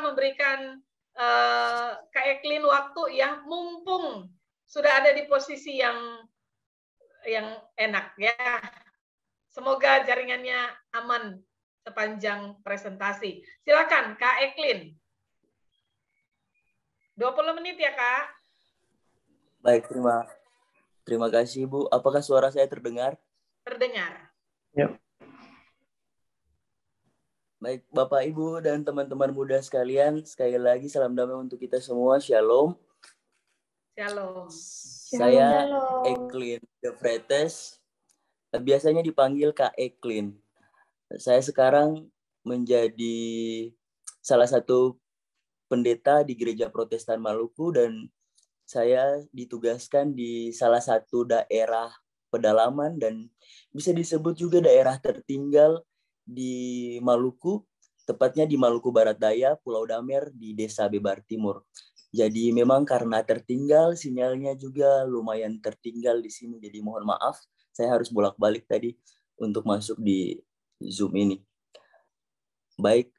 memberikan Kak Eklin waktu ya, mumpung sudah ada di posisi yang enak ya. Semoga jaringannya aman sepanjang presentasi. Silakan Kak Eklin. 20 menit ya Kak. Baik, terima kasih Bu. Apakah suara saya terdengar? Terdengar. Ya. Baik, Bapak, Ibu, dan teman-teman muda sekalian, sekali lagi salam damai untuk kita semua. Shalom. Shalom. Saya Eklin De Vretes, biasanya dipanggil Kak Eklin. Saya sekarang menjadi salah satu pendeta di Gereja Protestan Maluku dan saya ditugaskan di salah satu daerah pedalaman dan bisa disebut juga daerah tertinggal di Maluku, tepatnya di Maluku Barat Daya, Pulau Damer di Desa Bebar Timur. Jadi memang karena tertinggal, sinyalnya juga lumayan tertinggal di sini. Jadi mohon maaf, saya harus bolak-balik tadi untuk masuk di Zoom ini. Baik,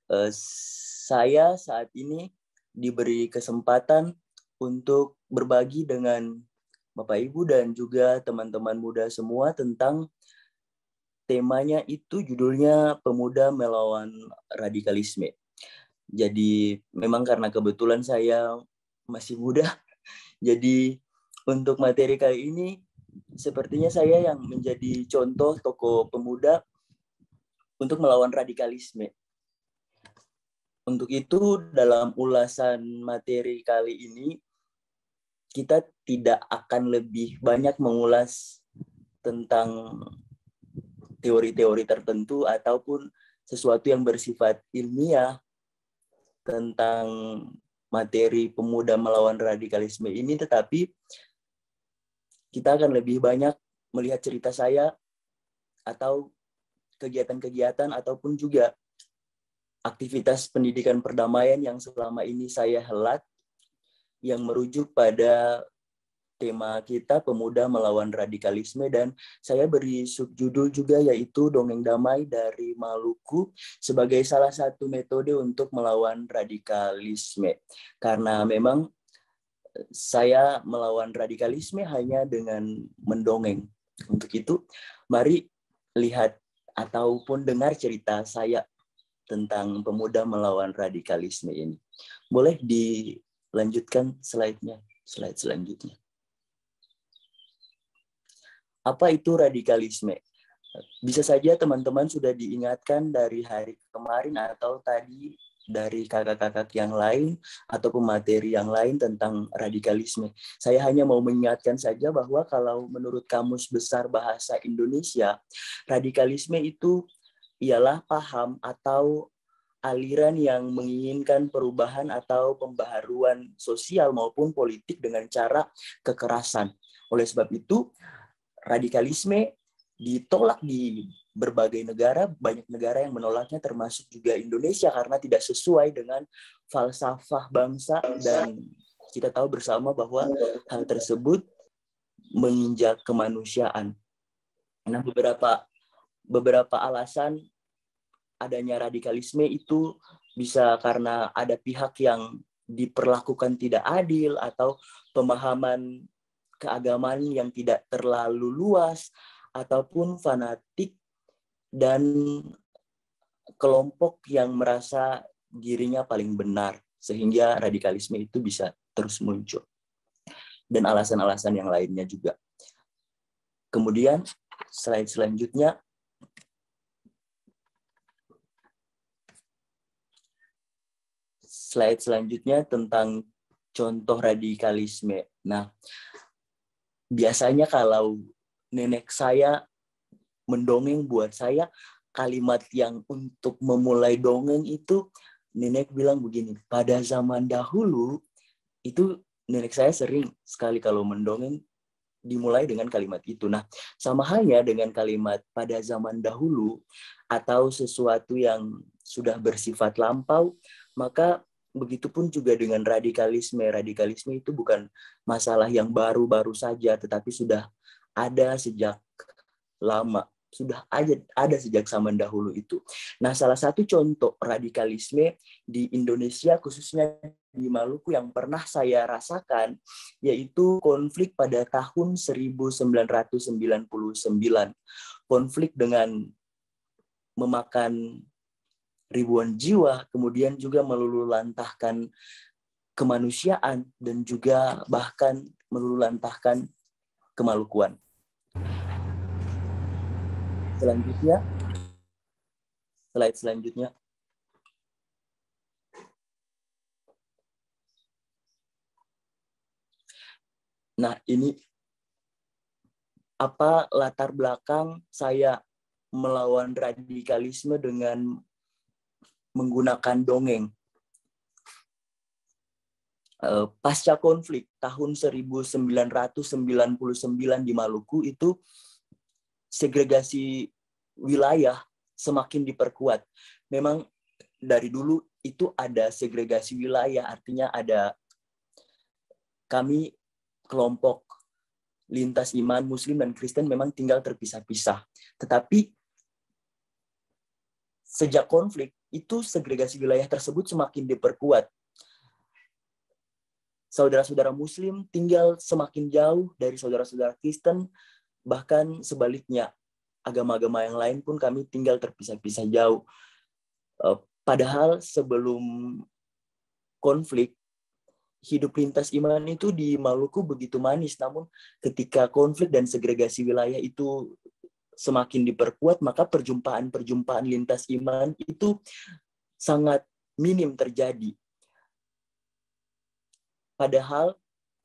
saya saat ini diberi kesempatan untuk berbagi dengan Bapak Ibu dan juga teman-teman muda semua tentang temanya itu judulnya Pemuda Melawan Radikalisme. Jadi memang karena kebetulan saya masih muda, jadi untuk materi kali ini sepertinya saya yang menjadi contoh tokoh pemuda untuk melawan radikalisme. Untuk itu dalam ulasan materi kali ini kita tidak akan lebih banyak mengulas tentang teori-teori tertentu ataupun sesuatu yang bersifat ilmiah tentang materi pemuda melawan radikalisme ini, tetapi kita akan lebih banyak melihat cerita saya atau kegiatan-kegiatan ataupun juga aktivitas pendidikan perdamaian yang selama ini saya helat yang merujuk pada tema kita Pemuda Melawan Radikalisme, dan saya beri subjudul juga yaitu Dongeng Damai dari Maluku sebagai salah satu metode untuk melawan radikalisme. Karena memang saya melawan radikalisme hanya dengan mendongeng. Untuk itu, mari lihat ataupun dengar cerita saya tentang pemuda melawan radikalisme ini. Boleh dilanjutkan slide-nya, slide selanjutnya. Apa itu radikalisme? Bisa saja teman-teman sudah diingatkan dari hari kemarin atau tadi dari kakak-kakak yang lain atau pemateri yang lain tentang radikalisme. Saya hanya mau mengingatkan saja bahwa kalau menurut Kamus Besar Bahasa Indonesia, radikalisme itu ialah paham atau aliran yang menginginkan perubahan atau pembaharuan sosial maupun politik dengan cara kekerasan. Oleh sebab itu, radikalisme ditolak di berbagai negara, banyak negara yang menolaknya termasuk juga Indonesia karena tidak sesuai dengan falsafah bangsa, dan kita tahu bersama bahwa hal tersebut menginjak kemanusiaan. Nah, beberapa alasan adanya radikalisme itu bisa karena ada pihak yang diperlakukan tidak adil atau pemahaman keagamaan yang tidak terlalu luas, ataupun fanatik dan kelompok yang merasa dirinya paling benar, sehingga radikalisme itu bisa terus muncul. Dan alasan-alasan yang lainnya juga. Kemudian slide selanjutnya. Slide selanjutnya tentang contoh radikalisme. Nah, biasanya kalau nenek saya mendongeng buat saya, kalimat yang untuk memulai dongeng itu nenek bilang begini, pada zaman dahulu itu nenek saya sering sekali kalau mendongeng dimulai dengan kalimat itu. Nah, sama halnya dengan kalimat pada zaman dahulu atau sesuatu yang sudah bersifat lampau, maka begitupun juga dengan radikalisme. Radikalisme itu bukan masalah yang baru-baru saja, tetapi sudah ada sejak lama. sudah ada sejak zaman dahulu itu. Nah, salah satu contoh radikalisme di Indonesia, khususnya di Maluku yang pernah saya rasakan, yaitu konflik pada tahun 1999. Konflik dengan memakan ribuan jiwa, kemudian juga melululantahkan kemanusiaan, dan juga bahkan melululantahkan kemalukuan. Selanjutnya, slide selanjutnya. Nah, ini apa latar belakang saya melawan radikalisme dengan menggunakan dongeng. Pasca konflik tahun 1999 di Maluku itu, segregasi wilayah semakin diperkuat. Memang dari dulu itu ada segregasi wilayah, artinya ada kami kelompok lintas iman Muslim dan Kristen memang tinggal terpisah-pisah. Tetapi sejak konflik itu segregasi wilayah tersebut semakin diperkuat. Saudara-saudara Muslim tinggal semakin jauh dari saudara-saudara Kristen, bahkan sebaliknya, agama-agama yang lain pun kami tinggal terpisah-pisah jauh. Padahal sebelum konflik, hidup lintas iman itu di Maluku begitu manis. Namun ketika konflik dan segregasi wilayah itu semakin diperkuat, maka perjumpaan-perjumpaan lintas iman itu sangat minim terjadi. Padahal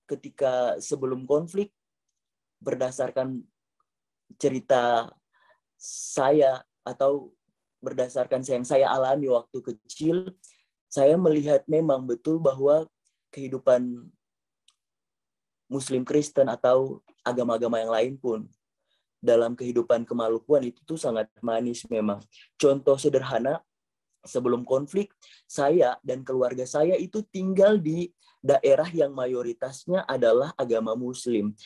ketika sebelum konflik, berdasarkan cerita saya atau berdasarkan yang saya alami waktu kecil, saya melihat memang betul bahwa kehidupan Muslim Kristen atau agama-agama yang lain pun dalam kehidupan kemalukuan itu tuh sangat manis memang. Contoh sederhana, sebelum konflik, saya dan keluarga saya itu tinggal di daerah yang mayoritasnya adalah agama Muslim.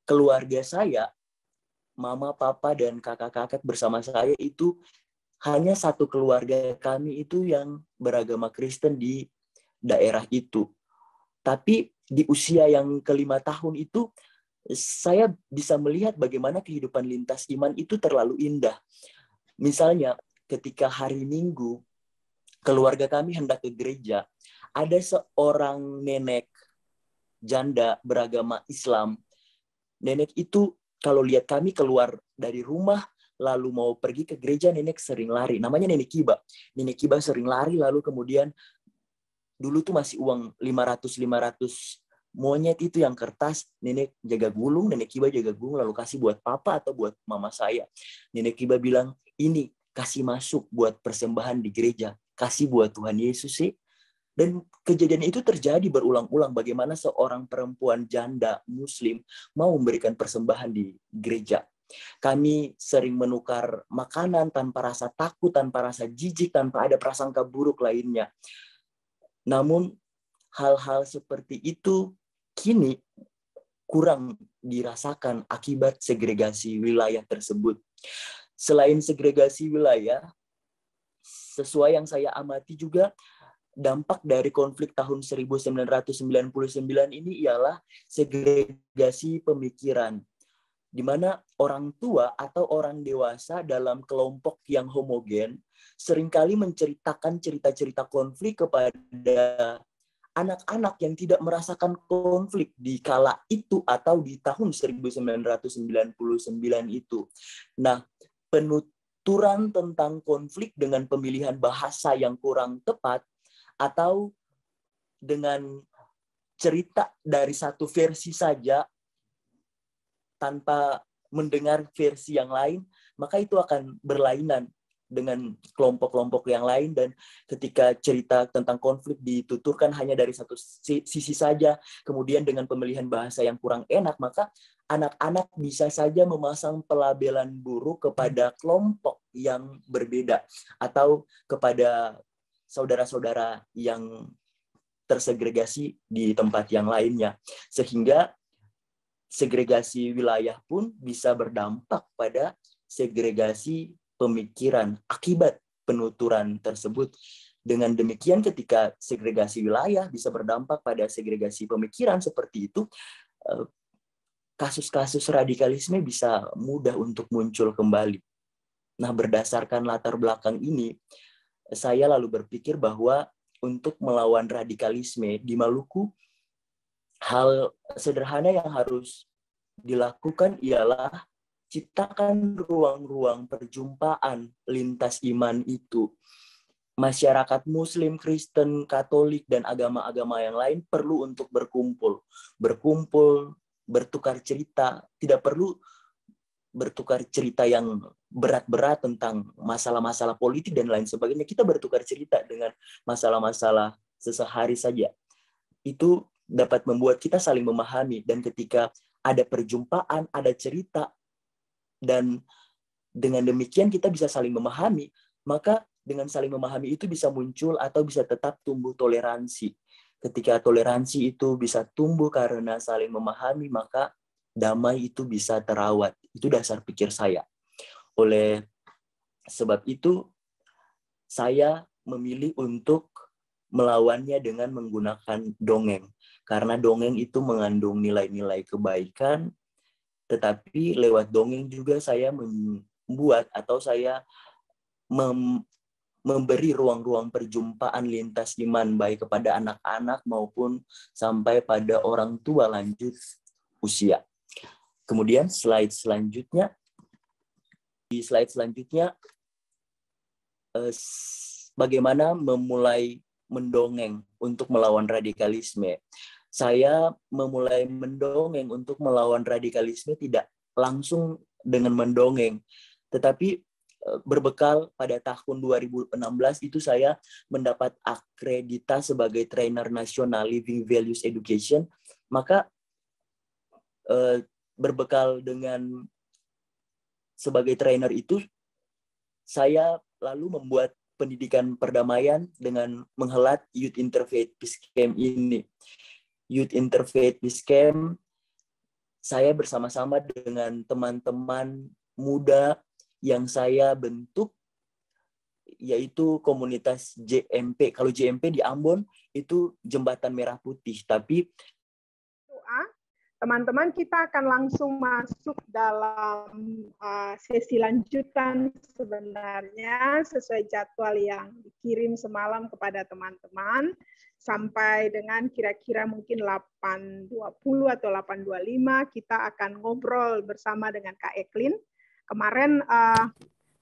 Keluarga saya, mama, papa, dan kakak-kakak bersama saya itu hanya satu keluarga kami itu yang beragama Kristen di daerah itu. Tapi di usia yang ke-5 tahun itu, saya bisa melihat bagaimana kehidupan lintas iman itu terlalu indah. Misalnya, ketika hari Minggu, keluarga kami hendak ke gereja, ada seorang nenek janda beragama Islam. Nenek itu kalau lihat kami keluar dari rumah, lalu mau pergi ke gereja, nenek sering lari. Namanya Nenek Kiba. Nenek Kiba sering lari, lalu kemudian dulu tuh masih uang 500 monyet itu yang kertas, nenek jaga gulung, Nenek Kiba jaga gulung, lalu kasih buat papa atau buat mama saya. Nenek Kiba bilang, ini kasih masuk buat persembahan di gereja, kasih buat Tuhan Yesus sih. Dan kejadian itu terjadi berulang-ulang, bagaimana seorang perempuan janda Muslim mau memberikan persembahan di gereja. Kami sering menukar makanan tanpa rasa takut, tanpa rasa jijik, tanpa ada prasangka buruk lainnya. Namun hal-hal seperti itu kini kurang dirasakan akibat segregasi wilayah tersebut. Selain segregasi wilayah, sesuai yang saya amati juga, dampak dari konflik tahun 1999 ini ialah segregasi pemikiran, di mana orang tua atau orang dewasa dalam kelompok yang homogen seringkali menceritakan cerita-cerita konflik kepada anak-anak yang tidak merasakan konflik di kala itu atau di tahun 1999 itu. Nah, penuturan tentang konflik dengan pemilihan bahasa yang kurang tepat atau dengan cerita dari satu versi saja tanpa mendengar versi yang lain, maka itu akan berlainan dengan kelompok-kelompok yang lain. Dan ketika cerita tentang konflik dituturkan hanya dari satu sisi saja, kemudian dengan pemilihan bahasa yang kurang enak, maka anak-anak bisa saja memasang pelabelan buruk kepada kelompok yang berbeda atau kepada saudara-saudara yang tersegregasi di tempat yang lainnya. Sehingga segregasi wilayah pun bisa berdampak pada segregasi pemikiran akibat penuturan tersebut. Dengan demikian ketika segregasi wilayah bisa berdampak pada segregasi pemikiran seperti itu, kasus-kasus radikalisme bisa mudah untuk muncul kembali. Nah, berdasarkan latar belakang ini, saya lalu berpikir bahwa untuk melawan radikalisme di Maluku, hal sederhana yang harus dilakukan ialah ciptakan ruang-ruang perjumpaan lintas iman itu. Masyarakat Muslim, Kristen, Katolik, dan agama-agama yang lain perlu untuk berkumpul, bertukar cerita. Tidak perlu bertukar cerita yang berat-berat tentang masalah-masalah politik dan lain sebagainya. Kita bertukar cerita dengan masalah-masalah sehari saja. Itu dapat membuat kita saling memahami, dan ketika ada perjumpaan, ada cerita, dan dengan demikian kita bisa saling memahami, maka dengan saling memahami itu bisa muncul atau bisa tetap tumbuh toleransi. Ketika toleransi itu bisa tumbuh karena saling memahami, maka damai itu bisa terawat. Itu dasar pikir saya. Oleh sebab itu, saya memilih untuk melawannya dengan menggunakan dongeng. Karena dongeng itu mengandung nilai-nilai kebaikan, tetapi lewat dongeng juga saya membuat atau saya memberi ruang-ruang perjumpaan lintas iman baik kepada anak-anak maupun sampai pada orang tua lanjut usia. Kemudian di slide selanjutnya bagaimana memulai mendongeng untuk melawan radikalisme. Saya memulai mendongeng untuk melawan radikalisme tidak langsung dengan mendongeng, tetapi berbekal pada tahun 2016 itu saya mendapat akreditasi sebagai trainer nasional Living Values Education. Maka berbekal dengan sebagai trainer itu, saya lalu membuat pendidikan perdamaian dengan menghelat Youth Interfaith Peace Camp ini. Youth Interfaith Peace Camp, saya bersama-sama dengan teman-teman muda yang saya bentuk, yaitu komunitas JMP. Kalau JMP di Ambon itu Jembatan Merah Putih, tapi teman-teman kita akan langsung masuk dalam sesi lanjutan sebenarnya sesuai jadwal yang dikirim semalam kepada teman-teman sampai dengan kira-kira mungkin 8.20 atau 8.25 kita akan ngobrol bersama dengan Kak Eklin. Kemarin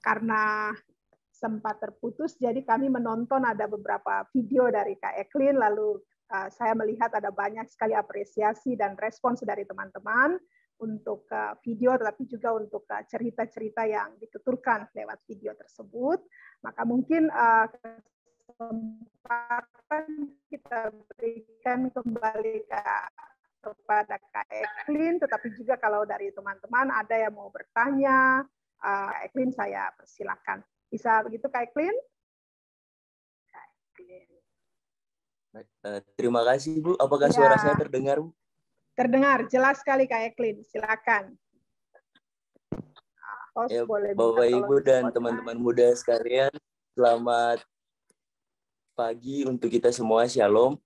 karena sempat terputus, jadi kami menonton ada beberapa video dari Kak Eklin, lalu saya melihat ada banyak sekali apresiasi dan respons dari teman-teman untuk video, tetapi juga untuk cerita-cerita yang dituturkan lewat video tersebut. Maka mungkin kesempatan kita berikan kembali kepada Kak Eklin, tetapi juga kalau dari teman-teman ada yang mau bertanya, Kak Eklin saya persilakan. Bisa begitu Kak Eklin? Kak Eklin. Terima kasih Bu. Apakah suara saya terdengar Bu? Terdengar, jelas sekali Kak Eklin. Silakan. Bapak Ibu dan teman-teman muda sekalian, selamat pagi untuk kita semua. Shalom.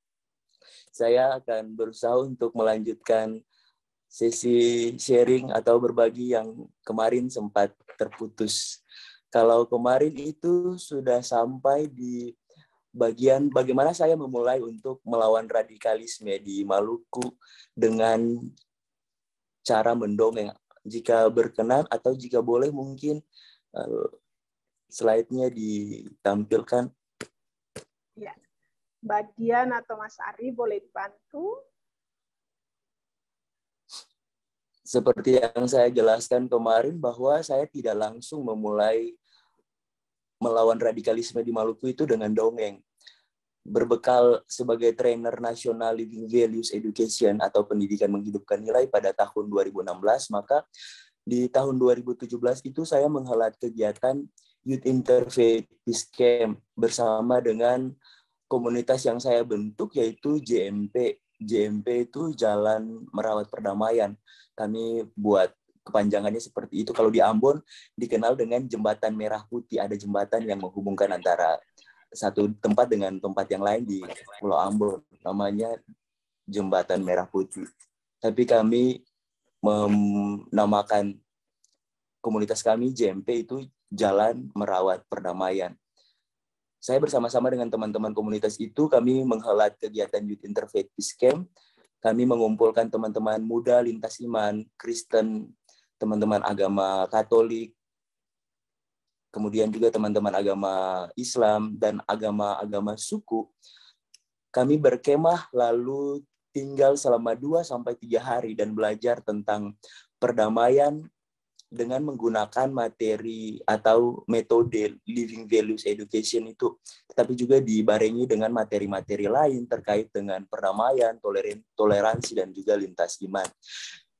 Saya akan berusaha untuk melanjutkan sesi sharing atau berbagi yang kemarin sempat terputus. Kalau kemarin itu sudah sampai di bagian bagaimana saya memulai untuk melawan radikalisme di Maluku dengan cara mendongeng. Jika berkenan atau jika boleh mungkin slide-nya ditampilkan. Ya. Mbak Dian atau Mas Ari boleh dibantu. Seperti yang saya jelaskan kemarin bahwa saya tidak langsung memulai melawan radikalisme di Maluku itu dengan dongeng. Berbekal sebagai trainer nasional Living Values Education atau pendidikan menghidupkan nilai pada tahun 2016, maka di tahun 2017 itu saya menghelat kegiatan Youth Interfaith Peace Camp bersama dengan komunitas yang saya bentuk yaitu JMP. JMP itu Jalan Merawat Perdamaian. Kami buat kepanjangannya seperti itu. Kalau di Ambon dikenal dengan Jembatan Merah Putih. Ada jembatan yang menghubungkan antara satu tempat dengan tempat yang lain di Pulau Ambon. Namanya Jembatan Merah Putih. Tapi kami menamakan komunitas kami JMP itu Jalan Merawat Perdamaian. Saya bersama-sama dengan teman-teman komunitas itu, kami menghelat kegiatan Youth Interfaith Peace Camp. Kami mengumpulkan teman-teman muda lintas iman, Kristen, teman-teman agama Katolik, kemudian juga teman-teman agama Islam, dan agama-agama suku. Kami berkemah lalu tinggal selama 2-3 hari dan belajar tentang perdamaian dengan menggunakan materi atau metode Living Values Education itu, tetapi juga dibarengi dengan materi-materi lain terkait dengan perdamaian, toleransi, dan juga lintas iman.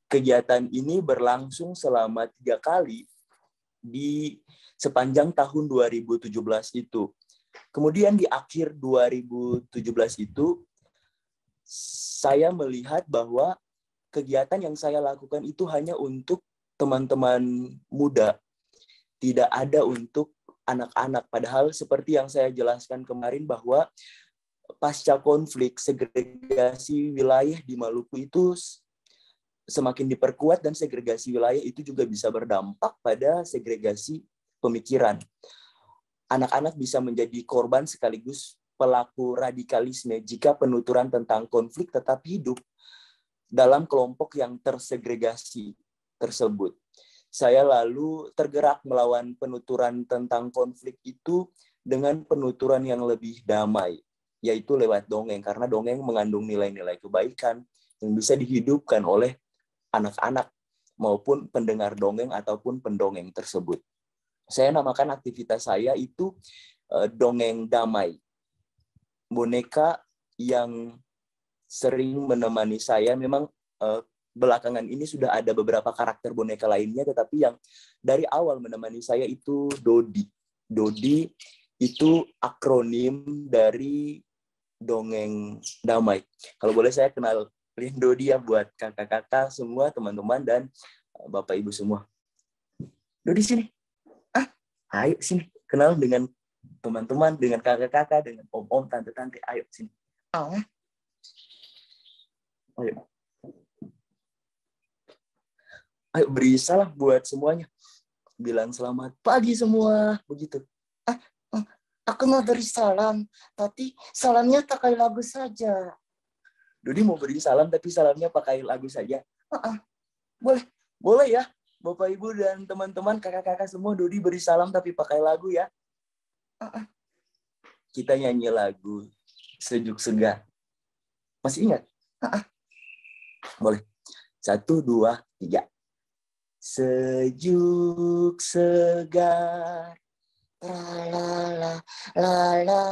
Kegiatan ini berlangsung selama 3 kali di sepanjang tahun 2017 itu. Kemudian di akhir 2017 itu, saya melihat bahwa kegiatan yang saya lakukan itu hanya untuk teman-teman muda, tidak ada untuk anak-anak. Padahal seperti yang saya jelaskan kemarin bahwa pasca konflik, segregasi wilayah di Maluku itu semakin diperkuat, dan segregasi wilayah itu juga bisa berdampak pada segregasi pemikiran. Anak-anak bisa menjadi korban sekaligus pelaku radikalisme jika penuturan tentang konflik tetap hidup dalam kelompok yang tersegregasi tersebut. Saya lalu tergerak melawan penuturan tentang konflik itu dengan penuturan yang lebih damai, yaitu lewat dongeng, karena dongeng mengandung nilai-nilai kebaikan yang bisa dihidupkan oleh anak-anak maupun pendengar dongeng ataupun pendongeng tersebut. Saya namakan aktivitas saya itu dongeng damai. Boneka yang sering menemani saya, memang belakangan ini sudah ada beberapa karakter boneka lainnya, tetapi yang dari awal menemani saya itu Dodi. Dodi itu akronim dari dongeng damai. Kalau boleh saya kenalin Dodi ya buat kakak-kakak semua, teman-teman, dan bapak ibu semua. Dodi sini. Ayo sini. Kenal dengan teman-teman, dengan kakak-kakak, dengan om-om, tante-tante. Ayo sini. Ayo. Ayo beri salam buat semuanya. Bilang selamat pagi semua. Begitu. Aku mau beri salam, tapi salamnya pakai lagu saja. Dodi mau beri salam, tapi salamnya pakai lagu saja. Boleh. Boleh ya. Bapak, Ibu, dan teman-teman, kakak-kakak semua, Dodi beri salam, tapi pakai lagu ya. Kita nyanyi lagu Sejuk Segar. Masih ingat? Boleh. 1, 2, 3. Sejuk segar, La la la,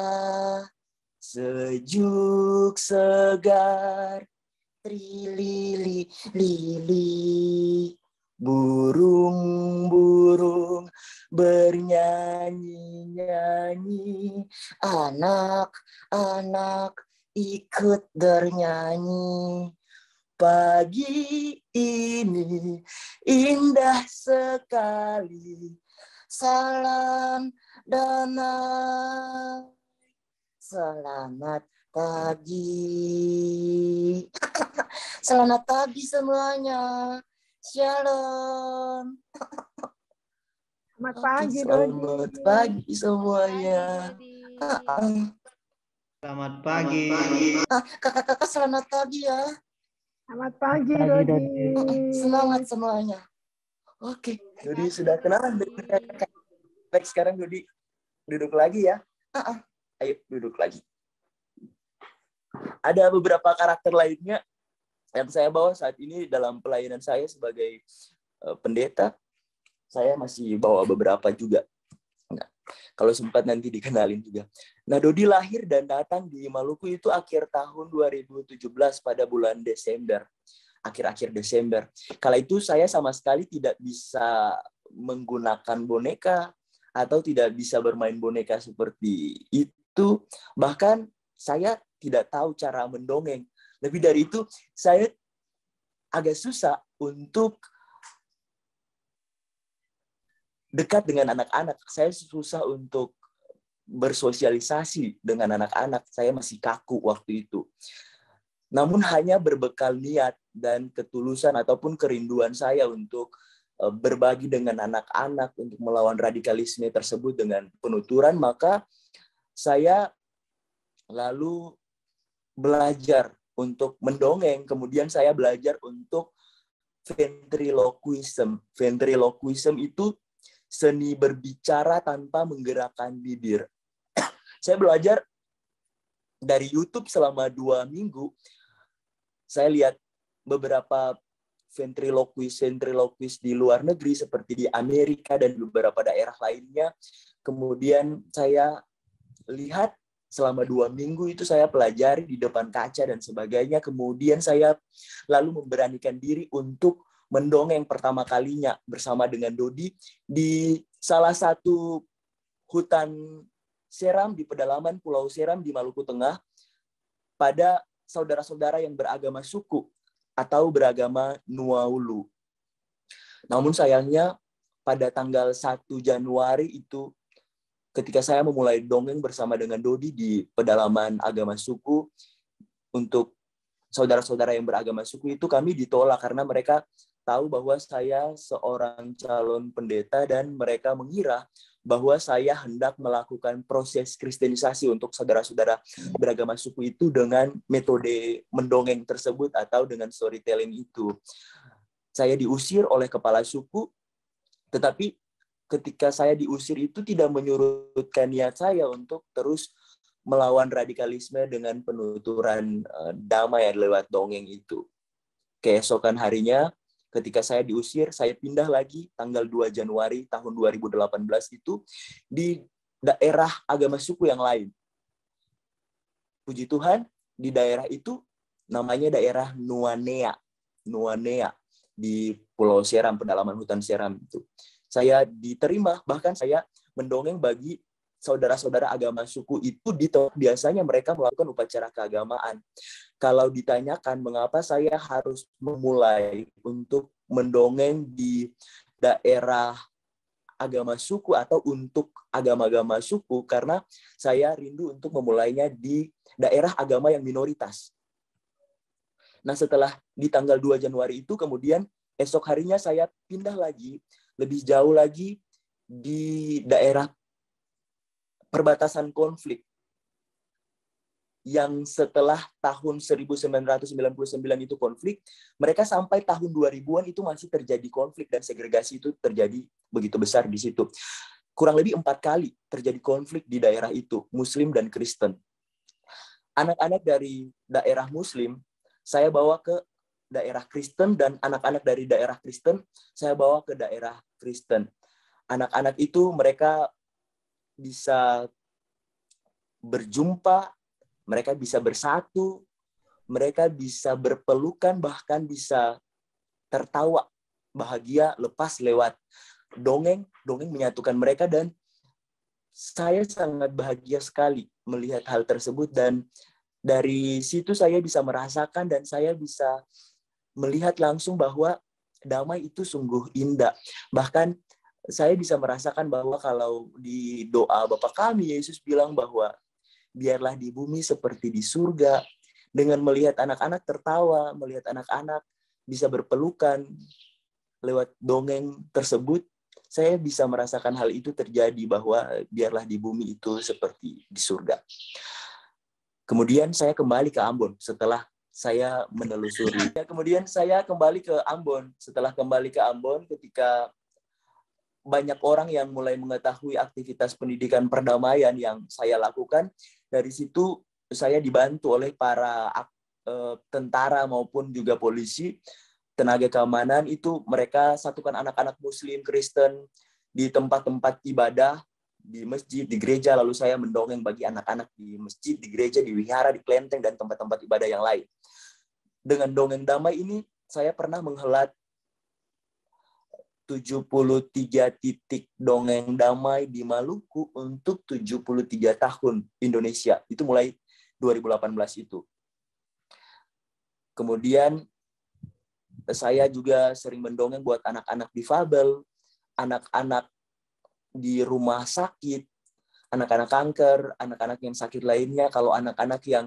sejuk segar, trilili lili, burung-burung bernyanyi-nyanyi, anak-anak ikut bernyanyi. Pagi ini indah sekali, Salam damai, selamat pagi. Selamat pagi semuanya. Shalom. Selamat pagi, selamat Dodi. pagi semuanya. Selamat pagi. Kakak-kakak selamat pagi ya. Selamat pagi, Dodi. Semangat semuanya. Oke, Dodi sudah kenalan dengan kakak. Baik, sekarang Dodi duduk lagi ya. Ayo duduk lagi. Ada beberapa karakter lainnya yang saya bawa saat ini dalam pelayanan saya sebagai pendeta. Saya masih bawa beberapa juga. Nah, kalau sempat nanti dikenalin juga. Nah, Dodi lahir dan datang di Maluku itu akhir tahun 2017 pada bulan Desember. Akhir-akhir Desember. Kala itu saya sama sekali tidak bisa menggunakan boneka atau tidak bisa bermain boneka seperti itu. Bahkan saya tidak tahu cara mendongeng. Lebih dari itu, saya agak susah untuk dekat dengan anak-anak. Saya susah untuk bersosialisasi dengan anak-anak. Saya masih kaku waktu itu. Namun hanya berbekal niat dan ketulusan ataupun kerinduan saya untuk berbagi dengan anak-anak untuk melawan radikalisme tersebut dengan penuturan, maka saya lalu belajar untuk mendongeng. Kemudian saya belajar untuk ventriloquism. Ventriloquism itu seni berbicara tanpa menggerakkan bibir. Saya belajar dari YouTube selama 2 minggu. Saya lihat beberapa ventriloquist di luar negeri seperti di Amerika dan beberapa daerah lainnya. Kemudian saya lihat selama 2 minggu itu saya pelajari di depan kaca dan sebagainya. Kemudian saya lalu memberanikan diri untuk mendongeng pertama kalinya bersama dengan Dodi di salah satu hutan Seram di pedalaman Pulau Seram di Maluku Tengah pada saudara-saudara yang beragama suku atau beragama Nuaulu. Namun sayangnya pada tanggal 1 Januari itu ketika saya memulai dongeng bersama dengan Dodi di pedalaman agama suku untuk saudara-saudara yang beragama suku itu, kami ditolak karena mereka tahu bahwa saya seorang calon pendeta dan mereka mengira bahwa saya hendak melakukan proses kristenisasi untuk saudara-saudara beragama suku itu dengan metode mendongeng tersebut atau dengan storytelling itu. Saya diusir oleh kepala suku, tetapi ketika saya diusir itu tidak menyurutkan niat saya untuk terus melawan radikalisme dengan penuturan damai lewat dongeng itu. Keesokan harinya, ketika saya diusir, saya pindah lagi tanggal 2 Januari tahun 2018 itu di daerah agama suku yang lain. Puji Tuhan, di daerah itu namanya daerah Nuanea. Nuanea di Pulau Seram, pedalaman hutan Seram itu. Saya diterima, bahkan saya mendongeng bagi saudara-saudara agama suku itu biasanya mereka melakukan upacara keagamaan. Kalau ditanyakan mengapa saya harus memulai untuk mendongeng di daerah agama suku atau untuk agama-agama suku, karena saya rindu untuk memulainya di daerah agama yang minoritas. Nah, setelah di tanggal 2 Januari itu, kemudian esok harinya saya pindah lagi, lebih jauh lagi di daerah perbatasan konflik yang setelah tahun 1999 itu konflik, mereka sampai tahun 2000-an itu masih terjadi konflik dan segregasi itu terjadi begitu besar di situ. Kurang lebih 4 kali terjadi konflik di daerah itu, Muslim dan Kristen. Anak-anak dari daerah Muslim saya bawa ke daerah Kristen dan anak-anak dari daerah Kristen saya bawa ke daerah Kristen. Anak-anak itu mereka bisa berjumpa, mereka bisa bersatu, mereka bisa berpelukan, bahkan bisa tertawa bahagia lepas lewat dongeng. Dongeng menyatukan mereka dan saya sangat bahagia sekali melihat hal tersebut, dan dari situ saya bisa merasakan dan saya bisa melihat langsung bahwa damai itu sungguh indah. Bahkan saya bisa merasakan bahwa kalau di doa Bapa Kami, Yesus bilang bahwa biarlah di bumi seperti di surga. Dengan melihat anak-anak tertawa, melihat anak-anak bisa berpelukan lewat dongeng tersebut, saya bisa merasakan hal itu terjadi, bahwa biarlah di bumi itu seperti di surga. Kemudian saya kembali ke Ambon setelah saya menelusuri. Kemudian saya kembali ke Ambon. Setelah kembali ke Ambon, ketika banyak orang yang mulai mengetahui aktivitas pendidikan perdamaian yang saya lakukan, dari situ saya dibantu oleh para tentara maupun juga polisi, tenaga keamanan itu mereka satukan anak-anak Muslim, Kristen di tempat-tempat ibadah, di masjid, di gereja, lalu saya mendongeng bagi anak-anak di masjid, di gereja, di wihara, di kelenteng, dan tempat-tempat ibadah yang lain. Dengan dongeng damai ini, saya pernah menghelat 73 titik dongeng damai di Maluku untuk 73 tahun Indonesia. Itu mulai 2018 itu. Kemudian saya juga sering mendongeng buat anak-anak difabel, anak-anak di rumah sakit, anak-anak kanker, anak-anak yang sakit lainnya, kalau anak-anak yang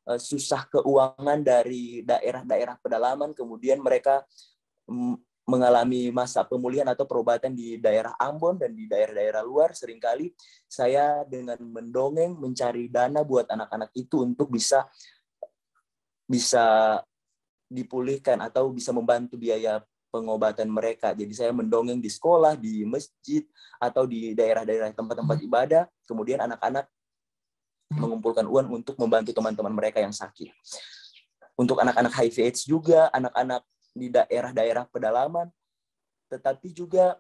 susah keuangan dari daerah-daerah pedalaman, kemudian mereka mengalami masa pemulihan atau perobatan di daerah Ambon dan di daerah-daerah luar, seringkali saya dengan mendongeng mencari dana buat anak-anak itu untuk bisa dipulihkan atau bisa membantu biaya pengobatan mereka. Jadi saya mendongeng di sekolah, di masjid, atau di daerah-daerah tempat-tempat ibadah, kemudian anak-anak mengumpulkan uang untuk membantu teman-teman mereka yang sakit. Untuk anak-anak HIV/AIDS juga, anak-anak di daerah-daerah pedalaman, tetapi juga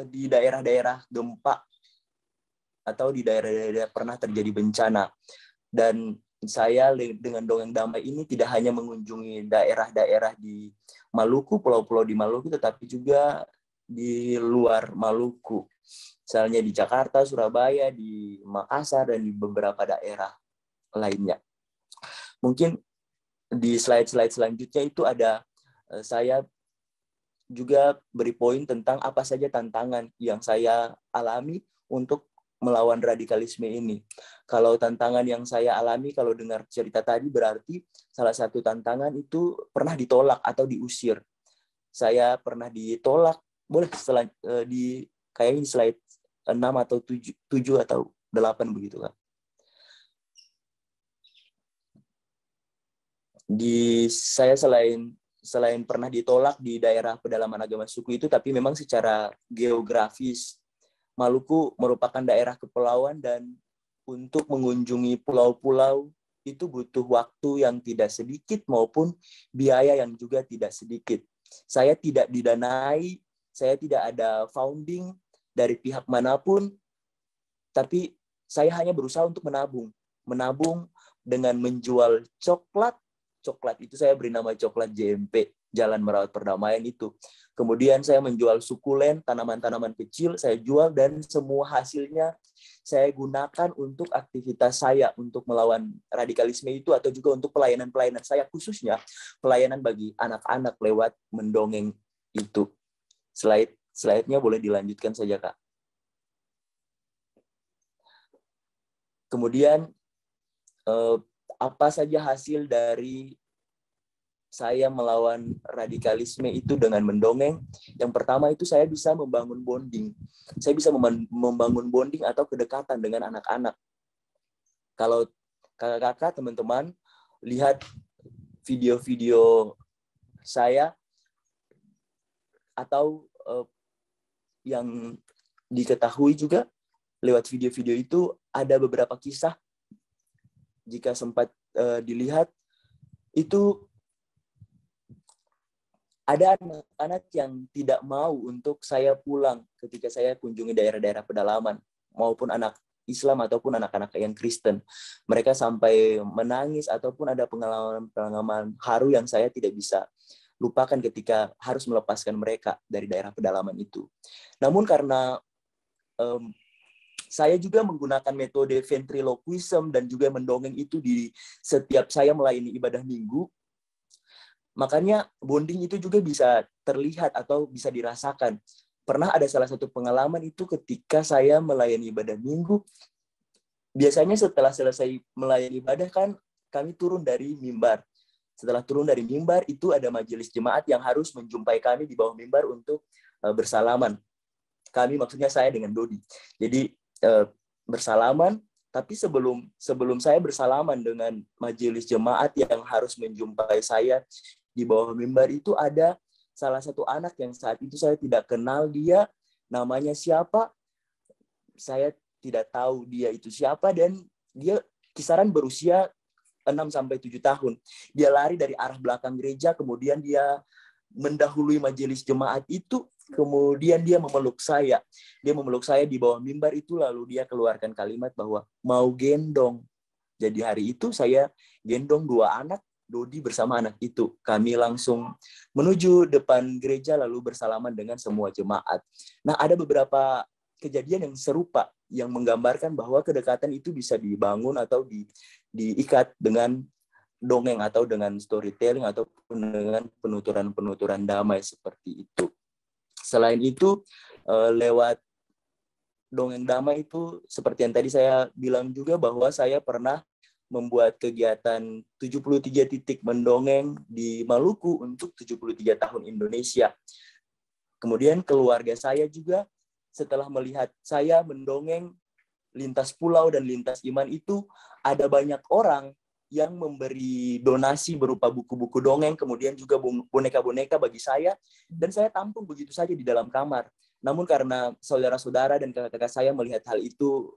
di daerah-daerah gempa atau di daerah-daerah pernah terjadi bencana. Dan saya dengan Dongeng Damai ini tidak hanya mengunjungi daerah-daerah di Maluku, pulau-pulau di Maluku, tetapi juga di luar Maluku. Misalnya di Jakarta, Surabaya, di Makassar, dan di beberapa daerah lainnya. Mungkin di slide-slide selanjutnya itu ada saya juga beri poin tentang apa saja tantangan yang saya alami untuk melawan radikalisme ini. Kalau tantangan yang saya alami, kalau dengar cerita tadi, berarti salah satu tantangan itu pernah ditolak atau diusir. Saya pernah ditolak, boleh setelah di kayaknya slide 6 atau 7 atau 8 begitu kan. Saya selain pernah ditolak di daerah pedalaman agama suku itu, tapi memang secara geografis Maluku merupakan daerah kepulauan dan untuk mengunjungi pulau-pulau itu butuh waktu yang tidak sedikit maupun biaya yang juga tidak sedikit. Saya tidak didanai, saya tidak ada founding dari pihak manapun, tapi saya hanya berusaha untuk menabung dengan menjual coklat. Coklat itu saya beri nama coklat JMP, Jalan Merawat Perdamaian itu. Kemudian saya menjual sukulen, tanaman-tanaman kecil, saya jual, dan semua hasilnya saya gunakan untuk aktivitas saya untuk melawan radikalisme itu, atau juga untuk pelayanan-pelayanan saya, khususnya pelayanan bagi anak-anak lewat mendongeng itu. Slide-nya boleh dilanjutkan saja, Kak. Kemudian, apa saja hasil dari saya melawan radikalisme itu dengan mendongeng? Yang pertama itu saya bisa membangun bonding. Saya bisa membangun bonding atau kedekatan dengan anak-anak. Kalau kakak-kakak, teman-teman, lihat video-video saya, atau yang diketahui juga lewat video-video itu, ada beberapa kisah, jika sempat dilihat, itu ada anak-anak yang tidak mau untuk saya pulang ketika saya kunjungi daerah-daerah pedalaman, maupun anak Islam ataupun anak-anak yang Kristen. Mereka sampai menangis ataupun ada pengalaman haru yang saya tidak bisa lupakan ketika harus melepaskan mereka dari daerah pedalaman itu. Namun karena saya juga menggunakan metode ventriloquism dan juga mendongeng itu di setiap saya melayani ibadah minggu, makanya bonding itu juga bisa terlihat atau bisa dirasakan. Pernah ada salah satu pengalaman itu ketika saya melayani ibadah minggu. Biasanya setelah selesai melayani ibadah kan kami turun dari mimbar. Setelah turun dari mimbar itu ada majelis jemaat yang harus menjumpai kami di bawah mimbar untuk bersalaman. Kami, maksudnya saya dengan Dodi. Jadi bersalaman, tapi sebelum saya bersalaman dengan majelis jemaat yang harus menjumpai saya di bawah mimbar itu, ada salah satu anak yang saat itu saya tidak kenal dia, namanya siapa, saya tidak tahu dia itu siapa, dan dia kisaran berusia 6-7 tahun. Dia lari dari arah belakang gereja, kemudian dia mendahului majelis jemaat itu, kemudian dia memeluk saya. Dia memeluk saya di bawah mimbar itu, lalu dia keluarkan kalimat bahwa mau gendong. Jadi hari itu saya gendong 2 anak, Dodi bersama anak itu. Kami langsung menuju depan gereja lalu bersalaman dengan semua jemaat. Nah, ada beberapa kejadian yang serupa yang menggambarkan bahwa kedekatan itu bisa dibangun atau diikat dengan dongeng atau dengan storytelling ataupun dengan penuturan-penuturan damai seperti itu. Selain itu, lewat dongeng damai itu seperti yang tadi saya bilang juga, bahwa saya pernah membuat kegiatan 73 titik mendongeng di Maluku untuk 73 tahun Indonesia. Kemudian keluarga saya juga setelah melihat saya mendongeng lintas pulau dan lintas iman itu, ada banyak orang yang memberi donasi berupa buku-buku dongeng, kemudian juga boneka-boneka bagi saya, dan saya tampung begitu saja di dalam kamar. Namun karena saudara-saudara dan kakak-kakak saya melihat hal itu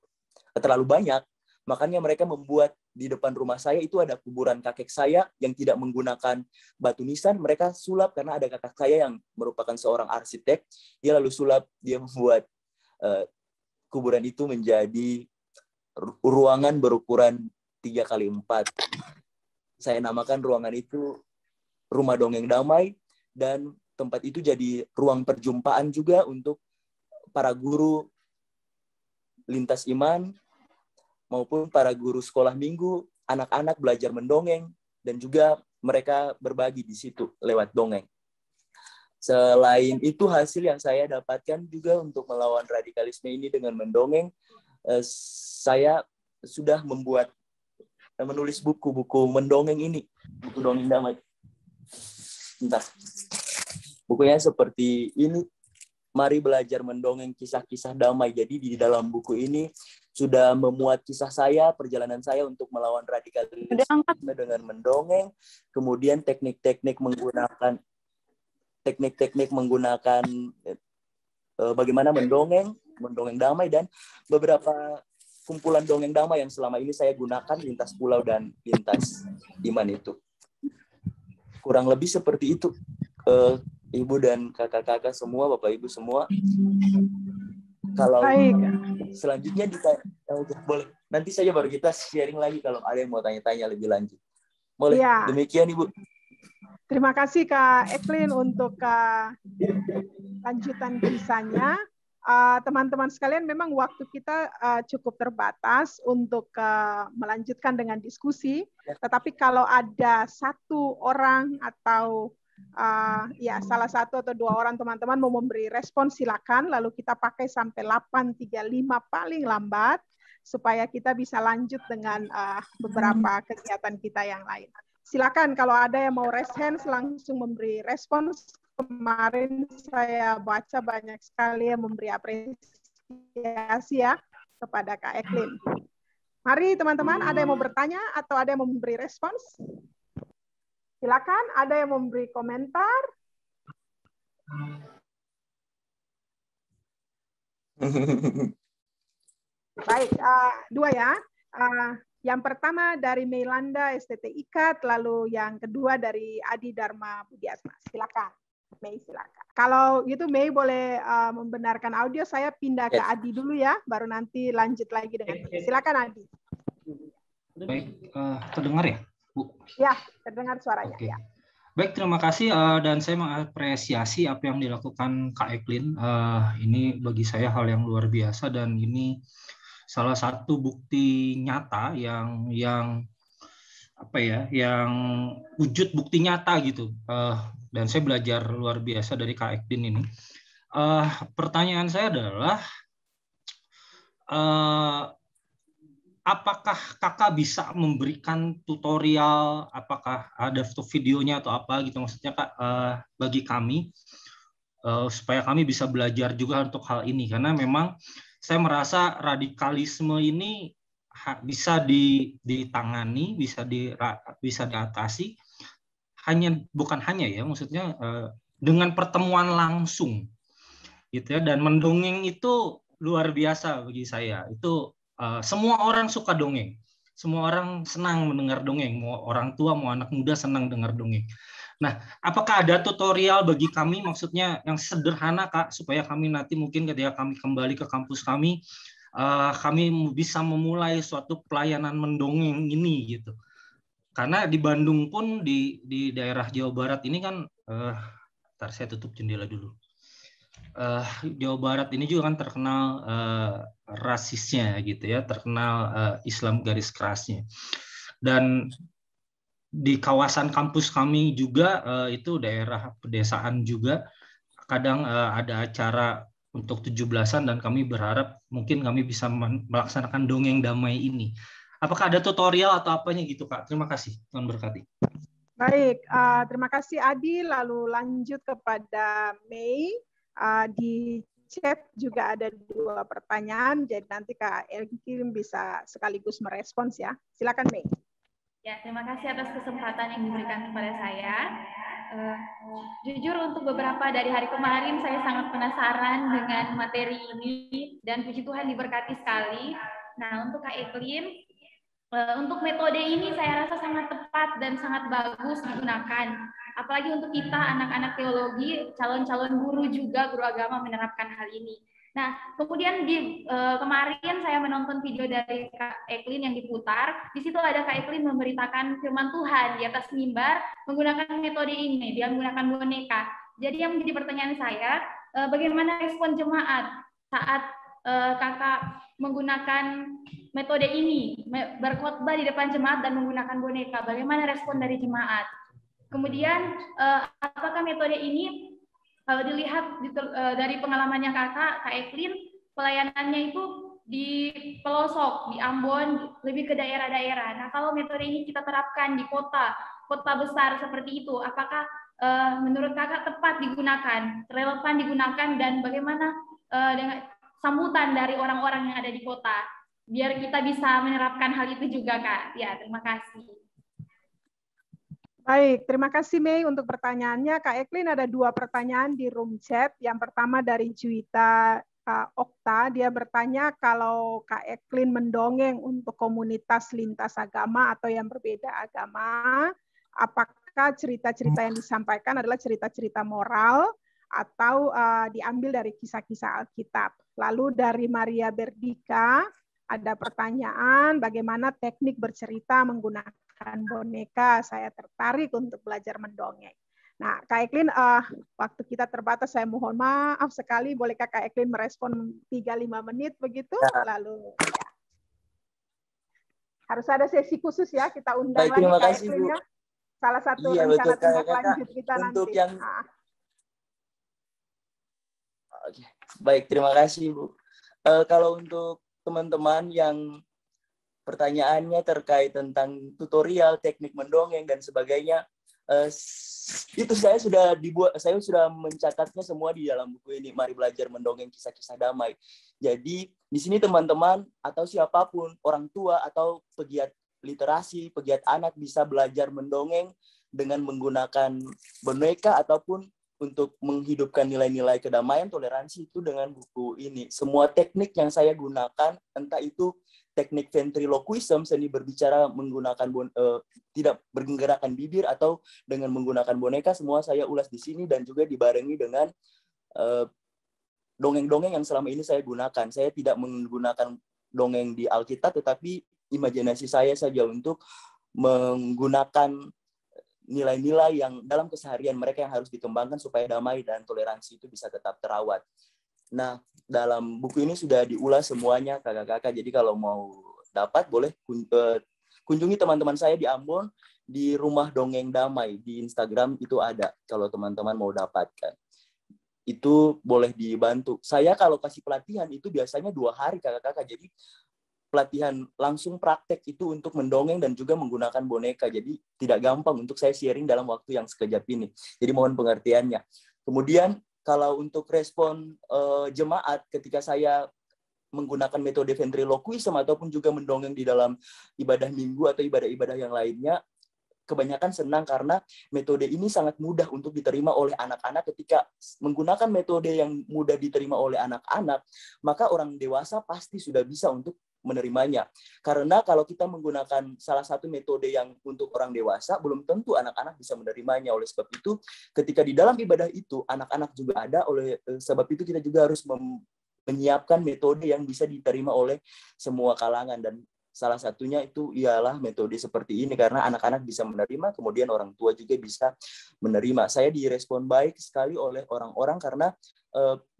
terlalu banyak, makanya mereka membuat di depan rumah saya itu ada kuburan kakek saya yang tidak menggunakan batu nisan. Mereka sulap karena ada kakak saya yang merupakan seorang arsitek. Dia lalu sulap, dia membuat kuburan itu menjadi ruangan berukuran 3x4. Saya namakan ruangan itu Rumah Dongeng Damai, dan tempat itu jadi ruang perjumpaan juga untuk para guru lintas iman maupun para guru sekolah minggu. Anak-anak belajar mendongeng dan juga mereka berbagi di situ lewat dongeng. Selain itu, hasil yang saya dapatkan juga untuk melawan radikalisme ini dengan mendongeng, saya sudah menulis buku-buku mendongeng ini, buku dongeng damai. Bentar. Bukunya seperti ini, Mari Belajar Mendongeng Kisah-Kisah Damai. Jadi di dalam buku ini sudah memuat kisah saya, perjalanan saya untuk melawan radikalisme dengan mendongeng, kemudian teknik-teknik menggunakan bagaimana mendongeng damai, dan beberapa kumpulan dongeng damai yang selama ini saya gunakan lintas pulau dan lintas iman itu. Kurang lebih seperti itu, Ibu dan kakak-kakak semua, Bapak Ibu semua. Kalau Baik. Selanjutnya boleh. Nanti saja baru kita sharing lagi kalau ada yang mau tanya-tanya lebih lanjut. Boleh. Ya. Demikian Ibu. Terima kasih Kak Eklin untuk lanjutan kisahnya. Teman-teman sekalian, memang waktu kita cukup terbatas untuk melanjutkan dengan diskusi. Tetapi kalau ada satu orang atau salah satu atau dua orang teman-teman mau memberi respon, silakan. Lalu kita pakai sampai 8.35 paling lambat supaya kita bisa lanjut dengan beberapa kegiatan kita yang lain. Silakan kalau ada yang mau raise hands langsung memberi respons. Kemarin saya baca banyak sekali yang memberi apresiasi ya kepada Kak Eklin. Mari teman-teman, ada yang mau bertanya atau ada yang mau memberi respons? Silakan, ada yang mau memberi komentar? Baik, dua ya. Yang pertama dari Meilanda STT IKAT, lalu yang kedua dari Adi Dharma Budiasma. Silakan, Mei, silakan. Kalau gitu Mei boleh membenarkan audio, saya pindah ke Adi dulu ya, baru nanti lanjut lagi dengan Mei. Silakan Adi. Baik, terdengar ya, Bu? Ya, terdengar suaranya. Oke. Ya. Baik, terima kasih dan saya mengapresiasi apa yang dilakukan Kak Eklin. Ini bagi saya hal yang luar biasa dan ini salah satu bukti nyata yang wujud bukti nyata gitu. Dan saya belajar luar biasa dari Kak Eklin ini. Pertanyaan saya adalah apakah kakak bisa memberikan tutorial, apakah ada videonya atau apa gitu, maksudnya Kak, bagi kami supaya kami bisa belajar juga untuk hal ini, karena memang saya merasa radikalisme ini bisa ditangani, bisa diatasi, bukan hanya ya, maksudnya dengan pertemuan langsung gitu ya. Dan mendongeng itu luar biasa bagi saya. Itu semua orang suka dongeng, semua orang senang mendengar dongeng, mau orang tua mau anak muda senang dengar dongeng. Nah, apakah ada tutorial bagi kami, maksudnya yang sederhana Kak, supaya kami nanti mungkin ketika kami kembali ke kampus kami bisa memulai suatu pelayanan mendongeng ini gitu. Karena di Bandung pun di daerah Jawa Barat ini kan, ntar saya tutup jendela dulu. Jawa Barat ini juga kan terkenal rasisnya gitu ya, terkenal Islam garis kerasnya. Dan di kawasan kampus kami juga itu daerah pedesaan juga, kadang ada acara untuk 17-an dan kami berharap mungkin kami bisa melaksanakan dongeng damai ini. Apakah ada tutorial atau apanya gitu, Kak? Terima kasih. Tuhan berkati. Baik, terima kasih Adi. Lalu lanjut kepada Mei. Di chat juga ada 2 pertanyaan, jadi nanti Kak Elkin bisa sekaligus merespons ya. Silakan Mei. Ya, terima kasih atas kesempatan yang diberikan kepada saya. Jujur untuk beberapa dari hari kemarin saya sangat penasaran dengan materi ini dan puji Tuhan diberkati sekali. Nah, untuk Kak Eklin, untuk metode ini saya rasa sangat tepat dan sangat bagus digunakan. Apalagi untuk kita anak-anak teologi, calon-calon guru juga, guru agama menerapkan hal ini. Nah, kemudian di kemarin saya menonton video dari Kak Eklin yang diputar. Di situ ada Kak Eklin memberitakan firman Tuhan di atas mimbar menggunakan metode ini, dia menggunakan boneka. Jadi yang menjadi pertanyaan saya, bagaimana respon jemaat saat Kakak menggunakan metode ini, berkhotbah di depan jemaat dan menggunakan boneka? Bagaimana respon dari jemaat? Kemudian, apakah metode ini kalau dilihat dari pengalamannya Kak Eklin, pelayanannya itu di pelosok, di Ambon, lebih ke daerah-daerah. Nah, kalau metode ini kita terapkan di kota besar seperti itu, apakah menurut Kakak tepat digunakan, relevan digunakan, dan bagaimana dengan sambutan dari orang-orang yang ada di kota, biar kita bisa menerapkan hal itu juga, Kak. Ya, terima kasih. Baik, terima kasih Mei untuk pertanyaannya. Kak Eklin ada 2 pertanyaan di room chat. Yang pertama dari Juwita Okta, dia bertanya kalau Kak Eklin mendongeng untuk komunitas lintas agama atau yang berbeda agama, apakah cerita-cerita yang disampaikan adalah cerita-cerita moral atau diambil dari kisah-kisah Alkitab. Lalu dari Maria Berdika ada pertanyaan bagaimana teknik bercerita menggunakan boneka. Saya tertarik untuk belajar mendongeng. Nah, Kak Eklin, waktu kita terbatas, saya mohon maaf sekali. Bolehkah Kak Eklin merespon 3-5 menit begitu? Lalu ya. Harus ada sesi khusus ya, kita undang lagi Kak Eklin ya. Salah satu rencana tindak lanjut kita untuk nanti. Yang... Baik, terima kasih Bu. Kalau untuk teman-teman yang pertanyaannya terkait tentang tutorial, teknik mendongeng dan sebagainya, itu saya sudah mencatatnya semua di dalam buku ini, Mari Belajar Mendongeng Kisah-Kisah Damai. Jadi di sini teman-teman atau siapapun, orang tua atau pegiat literasi, pegiat anak bisa belajar mendongeng dengan menggunakan boneka ataupun untuk menghidupkan nilai-nilai kedamaian, toleransi itu dengan buku ini. Semua teknik yang saya gunakan, entah itu teknik ventriloquism, seni berbicara menggunakan tidak menggerakkan bibir atau dengan menggunakan boneka, semua saya ulas di sini dan juga dibarengi dengan dongeng-dongeng yang selama ini saya gunakan. Saya tidak menggunakan dongeng di Alkitab, tetapi imajinasi saya saja untuk menggunakan nilai-nilai yang dalam keseharian mereka yang harus dikembangkan supaya damai dan toleransi itu bisa tetap terawat. Nah, dalam buku ini sudah diulas semuanya, kakak-kakak. Jadi kalau mau dapat, boleh kunjungi teman-teman saya di Ambon, di Rumah Dongeng Damai. Di Instagram itu ada, kalau teman-teman mau dapatkan. Itu boleh dibantu. Saya kalau kasih pelatihan itu biasanya 2 hari, kakak-kakak. Jadi pelatihan langsung praktek itu untuk mendongeng dan juga menggunakan boneka. Jadi tidak gampang untuk saya sharing dalam waktu yang sekejap ini. Jadi mohon pengertiannya. Kemudian kalau untuk respon jemaat ketika saya menggunakan metode ventriloquism ataupun juga mendongeng di dalam ibadah minggu atau ibadah-ibadah yang lainnya, kebanyakan senang karena metode ini sangat mudah untuk diterima oleh anak-anak. Ketika menggunakan metode yang mudah diterima oleh anak-anak, maka orang dewasa pasti sudah bisa untuk menerimanya. Karena kalau kita menggunakan salah satu metode yang untuk orang dewasa, belum tentu anak-anak bisa menerimanya. Oleh sebab itu, ketika di dalam ibadah itu, anak-anak juga ada. Oleh sebab itu, kita juga harus menyiapkan metode yang bisa diterima oleh semua kalangan. Dan salah satunya itu ialah metode seperti ini, karena anak-anak bisa menerima, kemudian orang tua juga bisa menerima. Saya direspon baik sekali oleh orang-orang karena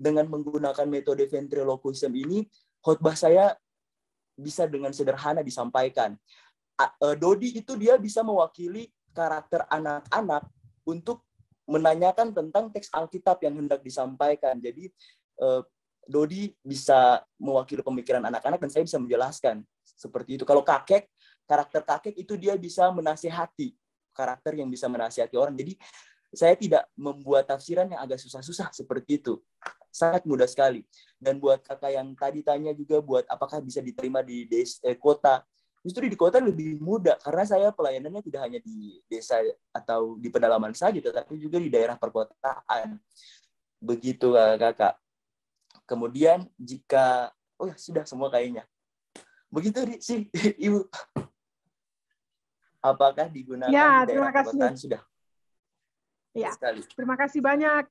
dengan menggunakan metode ventriloquism ini, khotbah saya bisa dengan sederhana disampaikan. Dodi itu dia bisa mewakili karakter anak-anak untuk menanyakan tentang teks Alkitab yang hendak disampaikan. Jadi Dodi bisa mewakili pemikiran anak-anak dan saya bisa menjelaskan seperti itu. Kalau kakek, karakter kakek itu dia bisa menasihati, karakter yang bisa menasihati orang. Jadi saya tidak membuat tafsiran yang agak susah-susah seperti itu. Sangat mudah sekali. Dan buat kakak yang tadi tanya juga buat apakah bisa diterima di kota, justru di kota lebih mudah karena saya pelayanannya tidak hanya di desa atau di pedalaman saja, tetapi juga di daerah perkotaan. Begitu kakak. Kemudian jika, oh ya sudah semua kayaknya. Begitu sih Ibu. Apakah digunakan di daerah perkotaan? Sudah. Ya, terima kasih banyak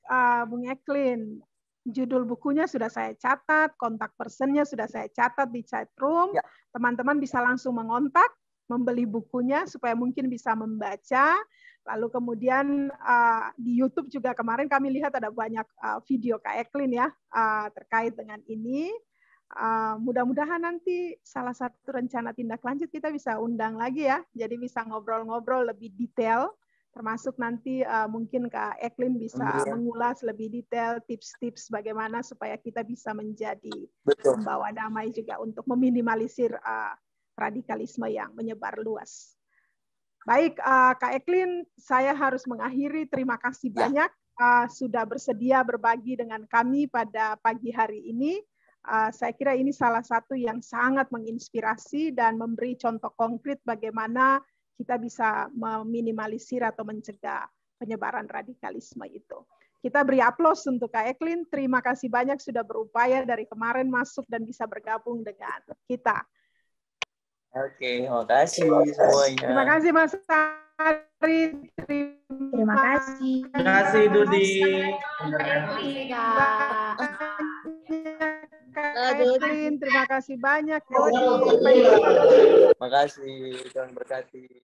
Bung Eklin. Judul bukunya sudah saya catat, kontak personnya sudah saya catat di chat room. Ya. Teman-teman bisa langsung mengontak, membeli bukunya supaya mungkin bisa membaca. Lalu kemudian di YouTube juga kemarin kami lihat ada banyak video Kak Eklin ya terkait dengan ini. Mudah-mudahan nanti salah satu rencana tindak lanjut kita bisa undang lagi ya. Jadi bisa ngobrol-ngobrol lebih detail. Termasuk nanti mungkin Kak Eklin bisa mengulas lebih detail tips-tips bagaimana supaya kita bisa menjadi pembawa damai juga untuk meminimalisir radikalisme yang menyebar luas. Baik, Kak Eklin, saya harus mengakhiri. Terima kasih banyak sudah bersedia berbagi dengan kami pada pagi hari ini. Saya kira ini salah satu yang sangat menginspirasi dan memberi contoh konkret bagaimana kita bisa meminimalisir atau mencegah penyebaran radikalisme itu. Kita beri aplaus untuk Kak Eklin. Terima kasih banyak sudah berupaya dari kemarin masuk dan bisa bergabung dengan kita. Oke, terima kasih semuanya. Terima kasih Mas Ari. Terima kasih. Terima kasih Dodi. Kak Eklin, terima kasih banyak. Terima kasih, Tuhan berkati.